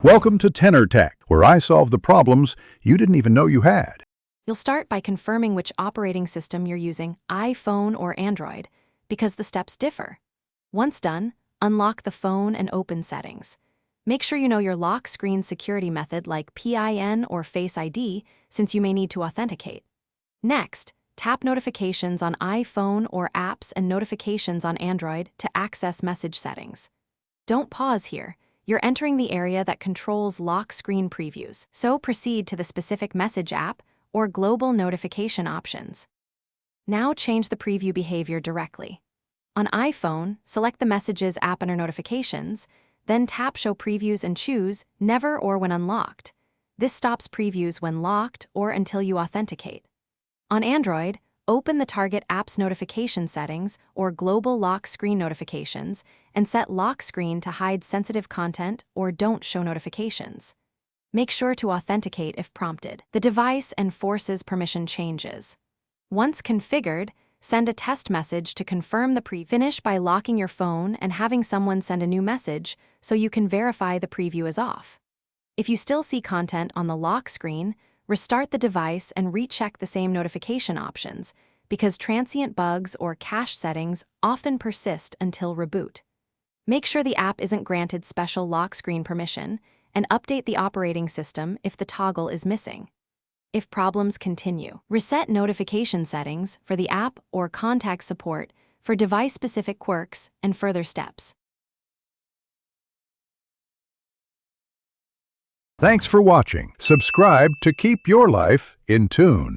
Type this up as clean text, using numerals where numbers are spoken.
Welcome to Tenor Tech, where I solve the problems you didn't even know you had. You'll start by confirming which operating system you're using, iPhone or Android, because the steps differ. Once done, unlock the phone and open Settings. Make sure you know your lock screen security method like PIN or Face ID, since you may need to authenticate. Next, tap Notifications on iPhone or Apps and Notifications on Android to access message settings. Don't pause here. You're entering the area that controls lock screen previews, so proceed to the specific message app or global notification options. Now change the preview behavior directly. On iPhone, select the Messages app under Notifications, then tap Show Previews and choose Never or When Unlocked. This stops previews when locked or until you authenticate. On Android, open the target app's notification settings or global lock screen notifications and set lock screen to hide sensitive content or don't show notifications. Make sure to authenticate if prompted. The device enforces permission changes. Once configured, send a test message to confirm the preview. Finish by locking your phone and having someone send a new message so you can verify the preview is off. If you still see content on the lock screen, restart the device and recheck the same notification options, because transient bugs or cache settings often persist until reboot. Make sure the app isn't granted special lock screen permission, and update the operating system if the toggle is missing. If problems continue, reset notification settings for the app or contact support for device-specific quirks and further steps. Thanks for watching. Subscribe to keep your life in tune.